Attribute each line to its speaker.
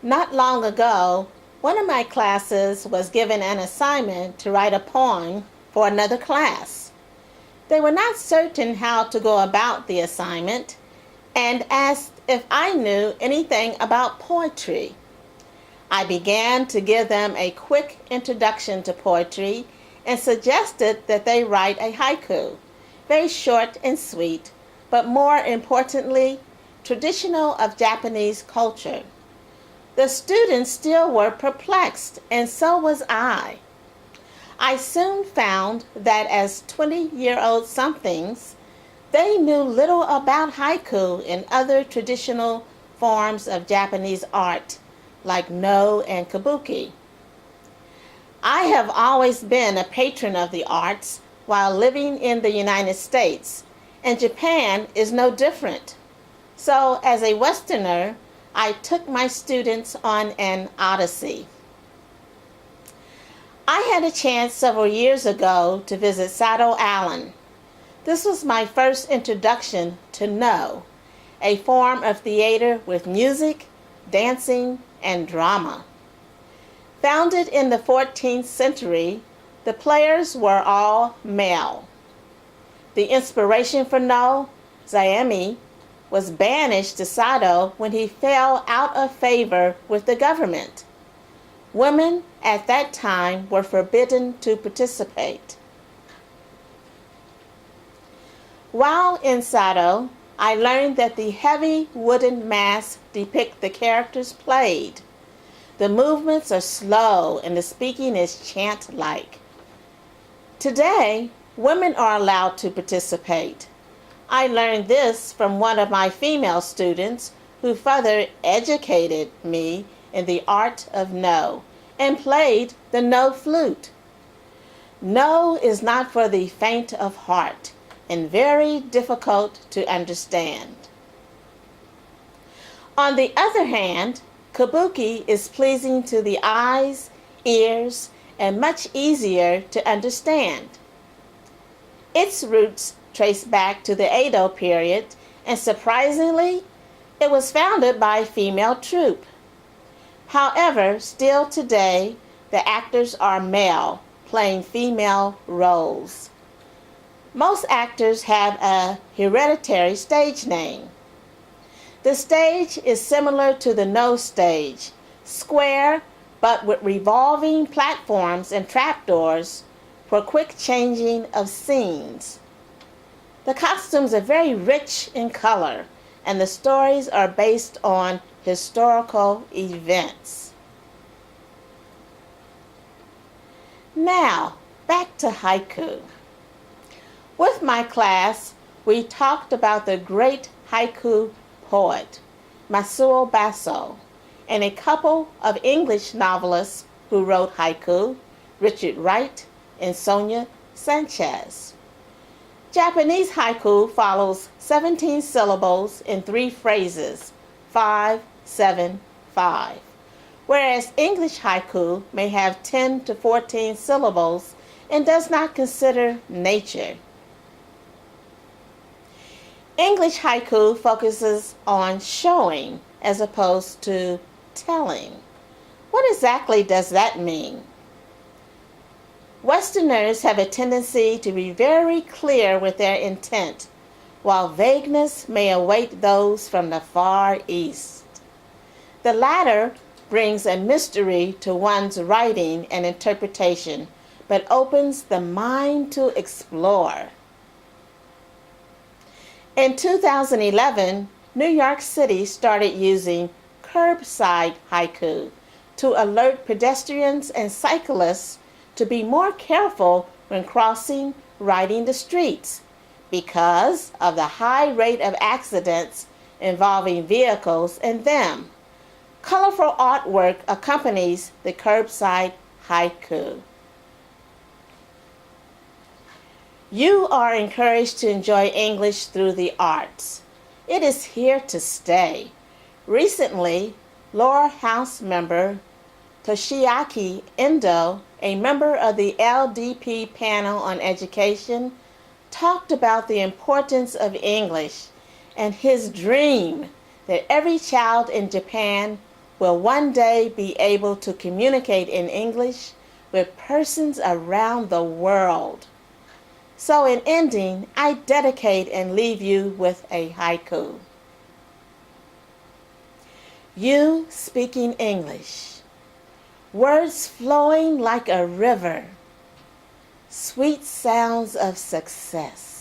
Speaker 1: Not long ago, one of my classes was given an assignment to write a poem for another class. They were not certain how to go about the assignment and asked if I knew anything about poetry. I began to give them a quick introduction to poetry and suggested that they write a haiku, very short and sweet, but more importantly, traditional of Japanese culture. The students still were perplexed, and so was I. I soon found that as 20-year-old somethings, they knew little about haiku and other traditional forms of Japanese art, like no and kabuki. I have always been a patron of the arts while living in the United States, and Japan is no different. So, as a Westerner, I took my students on an odyssey. I had a chance several years ago to visit Sado Island. This was my first introduction to No, a form of theater with music, dancing, and drama. Founded in the 14th century, the players were all male. The inspiration for No, Zaimi, was banished to Sado when he fell out of favor with the government. Women at that time were forbidden to participate. While in Sado, I learned that the heavy wooden masks depict the characters played. The movements are slow and the speaking is chant-like. Today, women are allowed to participate. I learned this from one of my female students who further educated me in the art of No and played the No flute. No is not for the faint of heart and very difficult to understand. On the other hand, kabuki is pleasing to the eyes, ears, and much easier to understand. Its roots trace back to the Edo period, and surprisingly, it was founded by a female troupe. However, still today, the actors are male, playing female roles. Most actors have a hereditary stage name. The stage is similar to the No stage, square but with revolving platforms and trapdoors for quick changing of scenes. The costumes are very rich in color, and the stories are based on historical events. Now, back to haiku. With my class, we talked about the great haiku poet, Masuo Basso, and a couple of English novelists who wrote haiku, Richard Wright and Sonia Sanchez. Japanese haiku follows 17 syllables in 3 phrases, 5, 7, 5, whereas English haiku may have 10 to 14 syllables and does not consider nature. English haiku focuses on showing as opposed to telling. What exactly does that mean? Westerners have a tendency to be very clear with their intent, while vagueness may await those from the Far East. The latter brings a mystery to one's writing and interpretation, but opens the mind to explore. In 2011, New York City started using curbside haiku to alert pedestrians and cyclists to be more careful when crossing, riding the streets because of the high rate of accidents involving vehicles and them. Colorful artwork accompanies the curbside haiku. You are encouraged to enjoy English through the arts. It is here to stay. Recently, Lower House member Toshiaki Endo, a member of the LDP panel on education, talked about the importance of English and his dream that every child in Japan will one day be able to communicate in English with persons around the world. So in ending, I dedicate and leave you with a haiku. You speaking English, words flowing like a river, sweet sounds of success.